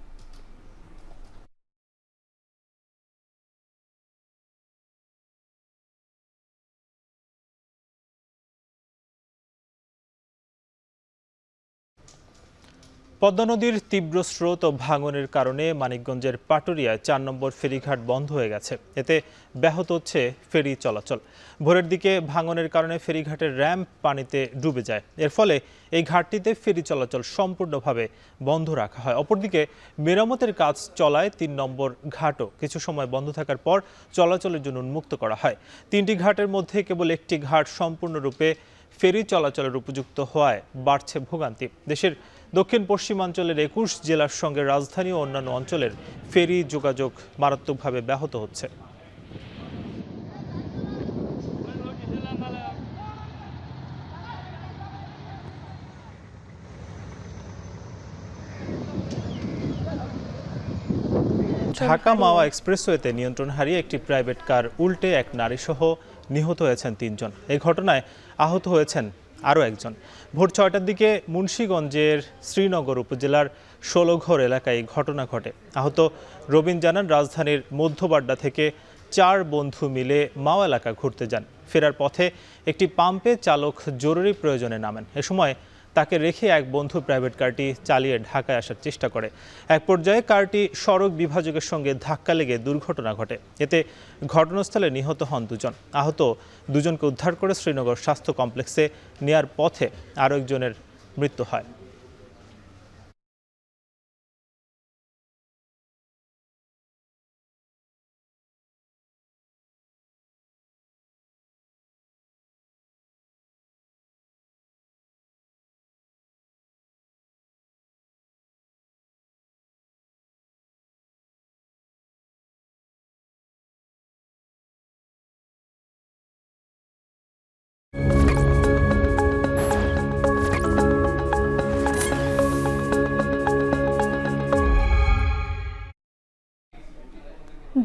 পদ্মা নদীর তীব্র স্রোত ও ভাঙনের কারণে মানিকগঞ্জের পাটুরিয়ায় 4 নম্বর ফেরিঘাট বন্ধ হয়ে গেছে। এতে ব্যাহত হচ্ছে ফেরি চলাচল। ভোরের দিকে ভাঙনের কারণে ফেরিঘাটের র্যাম্প পানিতে ডুবে যায়। এর ফলে এই ঘাটটিতে ফেরি চলাচল সম্পূর্ণভাবে বন্ধ রাখা হয়। অপরদিকে মেরামতের কাজ চলায় 3 নম্বর ঘাটও কিছু সময় বন্ধ থাকার পর চলাচলের জন্য উন্মুক্ত করা হয়। 3টি ঘাটের মধ্যে কেবল একটি ঘাট সম্পূর্ণরূপে ফেরি চলাচলের উপযুক্ত হওয়ায় বাড়ছে ভোগান্তি। দেশের দক্ষিণ পশ্চিমাঞ্চলের 21 জেলার সঙ্গে রাজধানী ও অন্যান্য অঞ্চলের ফেরি যোগাযোগ মারাত্মকভাবে ব্যাহত হচ্ছে। ঢাকা মাওয়া এক্সপ্রেসওয়েতে নিয়ন্ত্রণ হারিয়ে একটি প্রাইভেট কার উল্টে এক নারীসহ নিহত হয়েছেন ৩ জন। এই ঘটনায় আহত হয়েছেন আরও একজন। ভোর ৬টার দিকে মুন্সিগঞ্জের শ্রীনগর উপজেলার ১৬ঘর এলাকায় এই ঘটনা ঘটে। আহত রবিন জানান, রাজধানীর মধ্যবাড্ডা থেকে ৪ বন্ধু মিলে মাওয়া এলাকা ঘুরতে যান। ফেরার পথে একটি পাম্পে চালক জরুরি প্রয়োজনে নামেন। এ সময় তাকে রেখে এক বন্ধু প্রাইভেট কারটি চালিয়ে ঢাকায় আসার চেষ্টা করে। এক পর্যায়ে কারটি সড়ক বিভাজকের সঙ্গে ধাক্কা লেগে দুর্ঘটনা ঘটে। এতে ঘটনাস্থলে নিহত হন ২ জন। আহত ২ জনকে উদ্ধার করে শ্রীনগর স্বাস্থ্য কমপ্লেক্সে নেয়ার পথে আরও একজনের মৃত্যু হয়।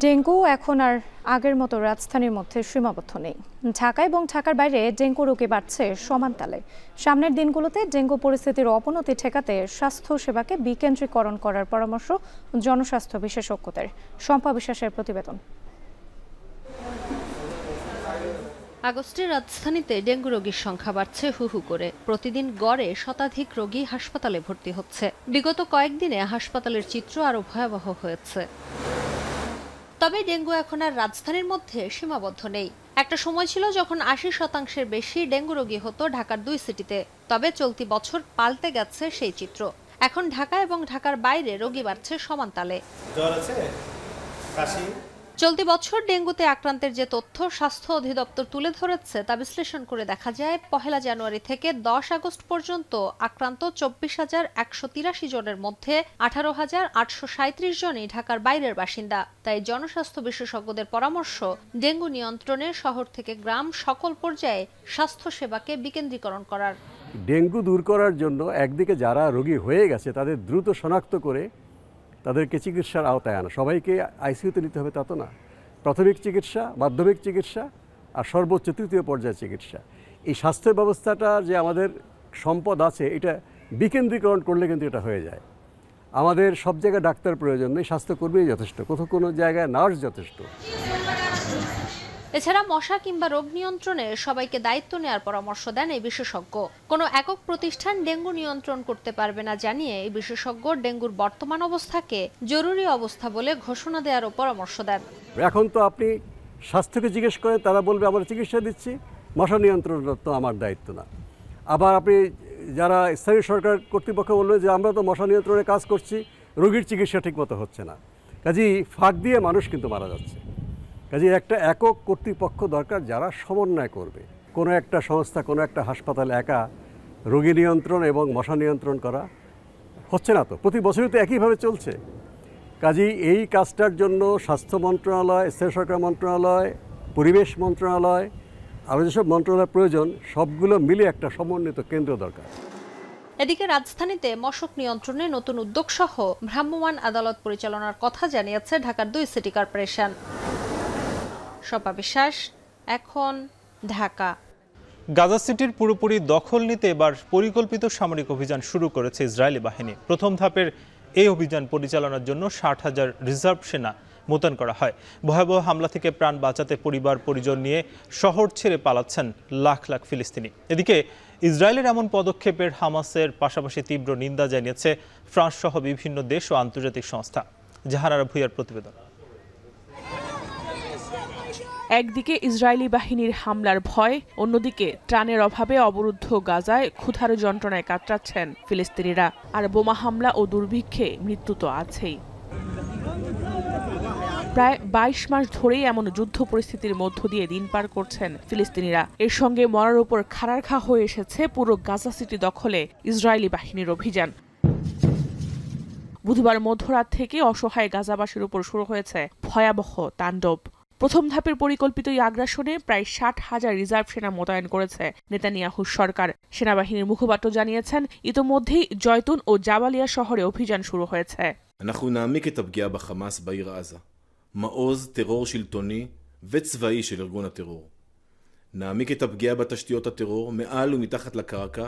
ডেঙ্গু এখন আর আগের মতো রাজধানীর মধ্যে সীমাবদ্ধ নেই। ঢাকা এবং ঢাকার বাইরে ডেঙ্গু রোগী বাড়ছে সমান তালে। সামনের দিনগুলোতে ডেঙ্গু পরিস্থিতির অবনতি ঠেকাতে স্বাস্থ্য সেবাকে বিকেন্দ্রীকরণ করার পরামর্শ জনস্বাস্থ্য বিশেষজ্ঞদের। শম্পা বিশ্বাসের প্রতিবেদন। আগস্টে রাজধানীতে ডেঙ্গু রোগীর সংখ্যা বাড়ছে হু হু করে। প্রতিদিন গড়ে শতাধিক রোগী হাসপাতালে ভর্তি হচ্ছে। বিগত কয়েকদিনে হাসপাতালের চিত্র আরও ভয়াবহ হয়েছে। তবে ডেঙ্গু এখন আর রাজধানীর মধ্যে সীমাবদ্ধ নেই। একটা সময় ছিল যখন ৮০% বেশি ডেঙ্গু রোগী হতো ঢাকার ২ সিটিতে। তবে চলতি বছর পাল্টে গেছে সেই চিত্র। এখন ঢাকা এবং ঢাকার বাইরে রোগী বাড়ছে সমান তালে। চলতি বছর ডেঙ্গুতে আক্রান্তের যে তথ্য স্বাস্থ্য অধিদপ্তর তুলে ধরেছে তা বিশ্লেষণ করে দেখা যায়, ১ জানুয়ারি থেকে ১০ আগস্ট পর্যন্ত আক্রান্ত ২৪,১৮৩ জনের মধ্যে ১৮,৮৩৭ জনই ঢাকার বাইরের বাসিন্দা। তাই জনস্বাস্থ্য বিশেষজ্ঞদের পরামর্শ, ডেঙ্গু নিয়ন্ত্রণে শহর থেকে গ্রাম সকল পর্যায়ে স্বাস্থ্য সেবাকে বিকেন্দ্রীকরণ করার। ডেঙ্গু দূর করার জন্য একদিকে যারা রোগী হয়ে গেছে তাদের দ্রুত শনাক্ত করে তাদেরকে চিকিৎসার আওতায় আনা। সবাইকে আইসিইউতে নিতে হবে তা তো না। প্রাথমিক চিকিৎসা, মাধ্যমিক চিকিৎসা আর সর্বোচ্চ ৩য় পর্যায়ের চিকিৎসা। এই স্বাস্থ্য ব্যবস্থাটা যে আমাদের সম্পদ আছে, এটা বিকেন্দ্রীকরণ করলে কিন্তু এটা হয়ে যায়। আমাদের সব জায়গায় ডাক্তার প্রয়োজন নেই, স্বাস্থ্যকর্মী যথেষ্ট, কোথাও কোনো জায়গায় নার্স যথেষ্ট। এছাড়া মশা কিংবা রোগ নিয়ন্ত্রণে সবাইকে দায়িত্ব নেওয়ার পরামর্শ দেন এই বিশেষজ্ঞ। কোনো একক প্রতিষ্ঠান ডেঙ্গু নিয়ন্ত্রণ করতে পারবে না জানিয়ে এই বিশেষজ্ঞ ডেঙ্গুর বর্তমান অবস্থাকে জরুরি অবস্থা বলে ঘোষণা দেওয়ারও পরামর্শ দেন। এখন তো আপনি স্বাস্থ্যকে জিজ্ঞেস করেন, তারা বলবে আমরা চিকিৎসা দিচ্ছি, মশা নিয়ন্ত্রণ তো আমার দায়িত্ব না। আবার আপনি যারা স্থানীয় সরকার কর্তৃপক্ষ বলবে যে আমরা তো মশা নিয়ন্ত্রণে কাজ করছি, রোগীর চিকিৎসা ঠিকমতো হচ্ছে না। কাজেই ফাঁক দিয়ে মানুষ কিন্তু মারা যাচ্ছে। কাজে একটা একক কর্তৃপক্ষ দরকার যারা সমন্বয় করবে। কোনো একটা সংস্থা, কোনো একটা হাসপাতাল একা রোগী নিয়ন্ত্রণ এবং মশা নিয়ন্ত্রণ করা হচ্ছে না তো, প্রতি বছরই তো একইভাবে চলছে। কাজেই এই কাজটার জন্য স্বাস্থ্য মন্ত্রণালয়, স্থানীয় সরকার মন্ত্রণালয়, পরিবেশ মন্ত্রণালয়, আরও যেসব মন্ত্রণালয় প্রয়োজন সবগুলো মিলে একটা সমন্বিত কেন্দ্র দরকার। এদিকে রাজধানীতে মশক নিয়ন্ত্রণে নতুন উদ্যোগ সহ ভ্রাম্যমাণ আদালত পরিচালনার কথা জানিয়েছে ঢাকার ২ সিটি কর্পোরেশন। শম্পা বিশ্বাস, এখন ঢাকা। গাজা সিটির পুরোপুরি দখল নিতে এবার পরিকল্পিত সামরিক অভিযান শুরু করেছে ইসরায়েলি বাহিনী। প্রথম ধাপের এই অভিযান পরিচালনার জন্য ৬০,০০০ রিজার্ভ সেনা মোতায়েন করা হয়। ভয়াবহ হামলা থেকে প্রাণ বাঁচাতে পরিবার পরিজন নিয়ে শহর ছেড়ে পালাচ্ছেন লাখ লাখ ফিলিস্তিনি। এদিকে ইসরায়েলের এমন পদক্ষেপের হামাসের পাশাপাশি তীব্র নিন্দা জানিয়েছে ফ্রান্স সহ বিভিন্ন দেশ ও আন্তর্জাতিক সংস্থা। জাহানারা ভুঁইয়ার প্রতিবেদন। একদিকে ইসরায়েলি বাহিনীর হামলার ভয়, অন্যদিকে ত্রাণের অভাবে অবরুদ্ধ গাজায় ক্ষুধার যন্ত্রণায় কাতরাচ্ছেন ফিলিস্তিনিরা। আর বোমা হামলা ও দুর্ভিক্ষে মৃত্যু তো আছেই। প্রায় ২২ মাস ধরেই এমন যুদ্ধ পরিস্থিতির মধ্য দিয়ে দিন পার করছেন ফিলিস্তিনিরা। এর সঙ্গে মরার উপর খাড়ার ঘা হয়ে এসেছে পুরো গাজা সিটি দখলে ইসরায়েলি বাহিনীর অভিযান। বুধবার মধ্যরাত থেকে অসহায় গাজাবাসীর উপর শুরু হয়েছে ভয়াবহ তাণ্ডব। প্রথম ধাপের পরিকল্পিত এই আগ্রাসনে প্রায় ৬০,০০০ রিজার্ভ সেনা মোতায়েন করেছে নেতানিয়াহুর সরকার। সেনাবাহিনীর মুখপাত্র জানিয়েছেন, ইতোমধ্যেই জয়তুন ও জাবালিয়া শহরে অভিযান শুরু হয়েছে। אנחנו נעמיק את הפגיעה בחמאס בעיר עזה, מעוז טרור שלטוני וצבאי של ארגון הטרור. נעמיק את הפגיעה בתשתיות הטרור מעל ומתחת לקרקע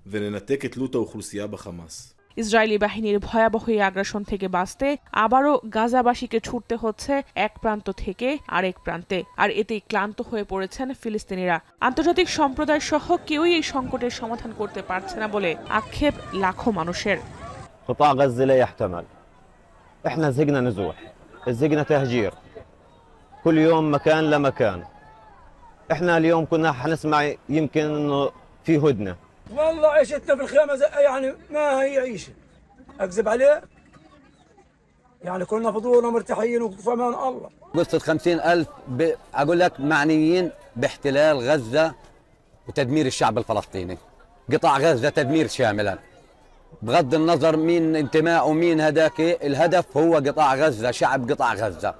וננתק את תלות האוכלוסייה בחמאס. ইসরায়েলি বাহিনীর ভয়াবহ আগ্রাসন থেকে বাঁচতে আবারও গাজাবাসীকে ছুটতে হচ্ছে এক প্রান্ত থেকে আরেক প্রান্তে, আর এতেই ক্লান্ত হয়ে পড়েছেন ফিলিস্তিনিরা। আন্তর্জাতিক সম্প্রদায় সহ কেউই এই সংকটের সমাধান করতে পারছে না বলে আক্ষেপ লাখো মানুষের। قطاع غزة لا يحتمل. احنا زهقنا نزوح، زهقنا تهجير. كل يوم مكان لمكان. احنا اليوم كنا حنسمع يمكن انه في هدنة. والله عيشتنا في الخيمة يعني ما هي عيشة، أكذب عليه؟ يعني كنا فضولنا مرتاحين وفي أمان الله. قصة 50,000 أقول لك معنيين باحتلال غزة وتدمير الشعب الفلسطيني. قطاع غزة تدمير شاملا. بغض النظر مين انتماء ومين هداك، الهدف هو قطاع غزة، شعب قطاع غزة.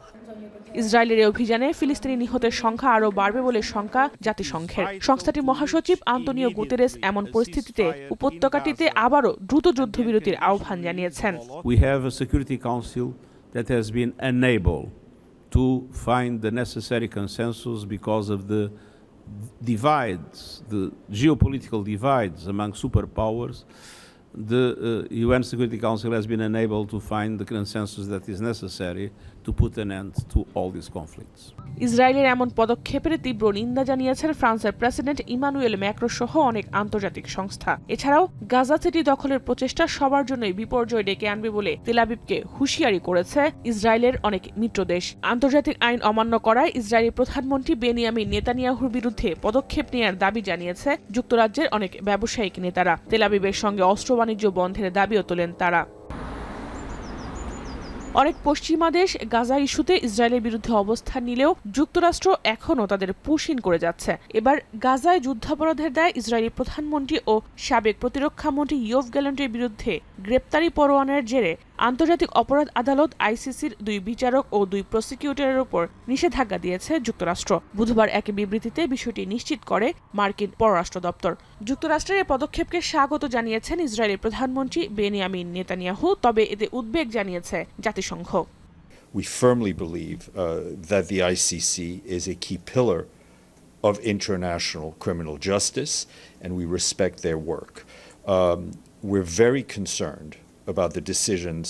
ইসরায়েলের অভিযানে ফিলিস্তিনি নিহতের সংখ্যা আরও বাড়বে বলে শঙ্কা জাতিসংঘের। সংস্থাটির মহাসচিব আন্তোনিও গুতেরেস এমন পরিস্থিতিতে উপত্যকাটিতে আবারও দ্রুত যুদ্ধবিরতির আহ্বান জানিয়েছেন। We have a Security Council that has been unable to find the necessary consensus because of the divides, the geopolitical divides among superpowers. The UN Security Council has been unable to find the consensus that is necessary to put an end to all these conflicts. ইসরায়েলের এমন পদক্ষেপের তীব্র নিন্দা জানিয়েছেন ফ্রান্সের president Emmanuel Macron সহ অনেক আন্তর্জাতিক সংস্থা। এছাড়াও গাজা সিটি দখলের প্রচেষ্টা সবার জন্যই বিপর্যয় ডেকে আনবে বলে তেল আবিবকে হুঁশিয়ারি করেছে ইসরায়েলের অনেক মিত্রদেশ। আন্তর্জাতিক আইন অমান্য করায় ইসরায়েলি প্রধানমন্ত্রী বেনিয়ামিন নেতানিয়াহুর বিরুদ্ধে পদক্ষেপ নেওয়ার দাবি জানিয়েছে যুক্তরাজ্যের অনেক ব্যবসায়িক নেতারা। তেল আবিবের সঙ্গে অস্ত্র বাণিজ্য বন্ধের দাবিও তোলেন তারা। অনেক পশ্চিমা দেশ গাজা ইস্যুতে ইসরায়েলের বিরুদ্ধে অবস্থান নিলেও যুক্তরাষ্ট্র এখনও তাদের পুশিন করে যাচ্ছে। এবার গাজায় যুদ্ধাপরাধের দায়ে ইসরায়েলি প্রধানমন্ত্রী ও সাবেক প্রতিরক্ষা মন্ত্রী ইয়োভ গ্যালেন্টের বিরুদ্ধে গ্রেপ্তারি পরোয়ানার জেরে আন্তর্জাতিক অপরাধ আদালত আইসিসির 2 বিচারক ও 2 প্রসিকিউটরের উপর নিষেধাজ্ঞা দিয়েছে যুক্তরাষ্ট্র। বুধবার এক বিবৃতিতে বিষয়টি নিশ্চিত করে মার্কিন পররাষ্ট্র দপ্তর। যুক্তরাষ্ট্রের এই পদক্ষেপকে স্বাগত জানিয়েছেন ইসরায়েলের প্রধানমন্ত্রী বেনিয়ামিন নেতানিয়াহু, তবে এতে উদ্বেগ জানিয়েছে জাতিসংঘ। We firmly believe that the ICC is a key pillar of international criminal justice, and we respect their work. We're very concerned about the decisions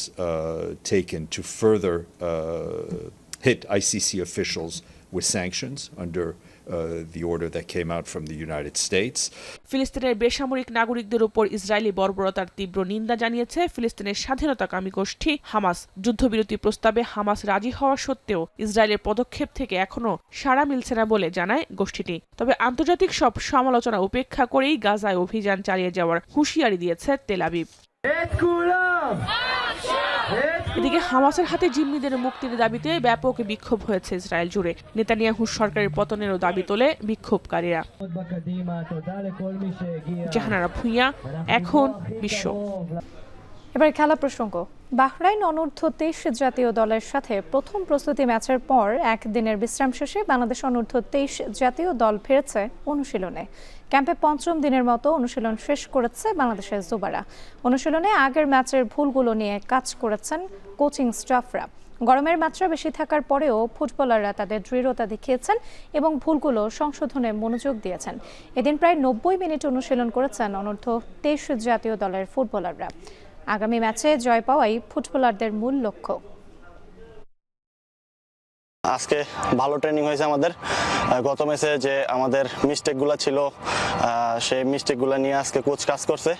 taken to further hit ICC officials with sanctions under the order that came out from the United States. ফিলিস্তিনের বেসামরিক নাগরিকদের উপর Israeli বর্বরতার তীব্র নিন্দা জানিয়েছে ফিলিস্তিনের স্বাধীনতাকামী গোষ্ঠী হামাস। যুদ্ধবিরতি প্রস্তাবে হামাস রাজি হওয়া সত্ত্বেও ইসরায়েলের পদক্ষেপ থেকে এখনও সাড়া মিলছে না বলে জানায় গোষ্ঠীটি। তবে আন্তর্জাতিক সব সমালোচনা উপেক্ষা করেই গাজায় অভিযান চালিয়ে যাওয়ার হুঁশিয়ারি দিয়েছে তেল আবিব। এদিকে হামাসের হাতে জিম্মিদের মুক্তির দাবিতে ব্যাপক বিক্ষোভ হয়েছে ইসরায়েল জুড়ে। নেতানিয়াহু সরকারের পতনেরও দাবি তোলে বিক্ষোভকারীরা। জাহানারা ভুঁইয়া, এখন বিশ্ব। এবার খেলা প্রসঙ্গ। বাহরাইন অনূর্ধ্ব 23 জাতীয় দলের সাথে প্রথম প্রস্তুতি ম্যাচের পর একদিনের বিশ্রাম শেষে বাংলাদেশ অনূর্ধ্ব 23 জাতীয় দল ফিরেছে অনুশীলনে। ক্যাম্পে 5ম দিনের মতো অনুশীলন শেষ করেছে বাংলাদেশের যুবারা। অনুশীলনে আগের ম্যাচের ভুলগুলো নিয়ে কাজ করেছেন কোচিং স্টাফরা। গরমের মাত্রা বেশি থাকার পরেও ফুটবলাররা তাদের দৃঢ়তা দেখিয়েছেন এবং ভুলগুলো সংশোধনে মনোযোগ দিয়েছেন। এদিন প্রায় 90 মিনিট অনুশীলন করেছেন অনূর্ধ্ব 23 জাতীয় দলের ফুটবলাররা। আগামী ম্যাচে জয় পাওয়াই ফুটবলারদের মূল লক্ষ্য। আজকে ভালো ট্রেনিং হয়েছে আমাদের। গত ম্যাচে যে আমাদের মিস্টেকগুলো ছিল সেই মিস্টেকগুলো নিয়ে আজকে কোচ কাজ করছে।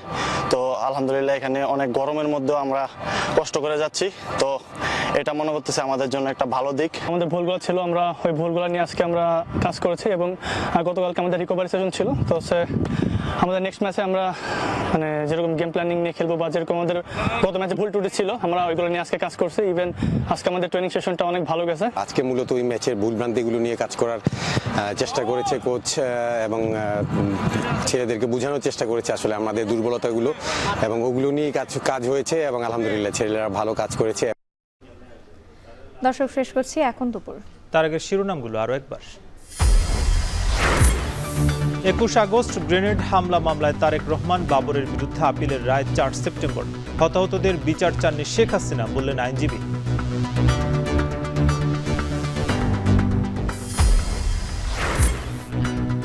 তো আলহামদুলিল্লাহ এখানে অনেক গরমের মধ্যেও আমরা কষ্ট করে যাচ্ছি, তো এটা মনে করতেছে আমাদের জন্য একটা ভালো দিক। আমাদের ভুলগুলো ছিল, আমরা ওই ভুলগুলো নিয়ে আজকে আমরা কাজ করেছি এবং গতকালকে আমাদের রিকভারি সেশন ছিল। তো আমাদের নেক্সট ম্যাচে আমরা মানে যেরকম গেম প্ল্যানিং নিয়ে খেলবো বা যেরকম আমাদের গত ম্যাচে ভুল টুটি ছিল আমরা ওইগুলো নিয়ে আজকে কাজ করছি। ইভেন আজকে আমাদের ট্রেনিং সেশনটা অনেক ভালো গেছে। আজকে মূলত ওই ম্যাচের ভুলভ্রান্তিগুলো নিয়ে কাজ করার চেষ্টা করেছে কোচ এবং ছেলেদেরকে বোঝানোর চেষ্টা করেছে আসলে আমাদের দুর্বলতাগুলো, এবং ওগুলো নিয়ে কাজ হয়েছে এবং আলহামদুলিল্লাহ ছেলেরা ভালো কাজ করেছে। দর্শক, শেষ করছি এখন দুপুর। তার আগে শিরোনামগুলো আরো একবার। 21 আগস্ট গ্রেনেড হামলা মামলায় তারেক রহমান বাবরের বিরুদ্ধে আপিলের রায় 4 সেপ্টেম্বর। হতাহতদের বিচার চাননি শেখ হাসিনা, বললেন আইনজীবী।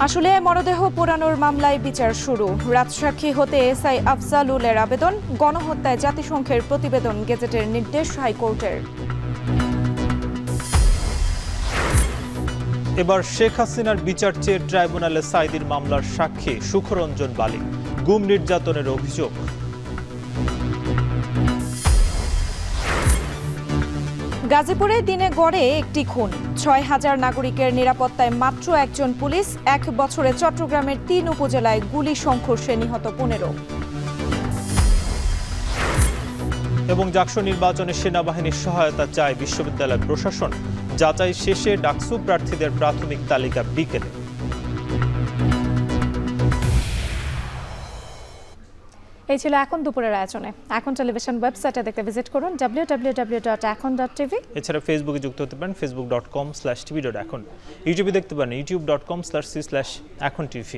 আসলে মরদেহ পোড়ানোর মামলায় বিচার শুরু। রাজসাক্ষী হতে এসআই আফজালুলের আবেদন। গণহত্যায় জাতিসংঘের প্রতিবেদন গেজেটের নির্দেশ হাইকোর্টের। এবার শেখ হাসিনার বিচার চেয়ে ট্রাইব্যুনালে সাঈদীর মামলার সাক্ষী সুখরঞ্জন বালি। গুম নির্যাতনের অভিযোগ। গাজীপুরে দিনে গড়ে একটি খুন। ৬,০০০ নাগরিকের নিরাপত্তায় মাত্র একজন পুলিশ। ১ বছরে চট্টগ্রামের ৩ উপজেলায় গুলি সংঘর্ষে নিহত ১৫। এবং জাকসু নির্বাচনে সেনাবাহিনীর সহায়তা চায় বিশ্ববিদ্যালয় প্রশাসন। যাচাই শেষে ডাকসু প্রার্থীদের প্রাথমিক তালিকা বিকেলে। এই ছিল এখন দুপুরের আয়োজনে। এখন টেলিভিশন ওয়েবসাইটে দেখতে ভিজিট করুন www.ekon.tv। এছাড়া ফেসবুকে যুক্ত হতে পারেন facebook.com/tv.ekon। ইউটিউবে দেখতে পারেন youtube.com/c/ekontv।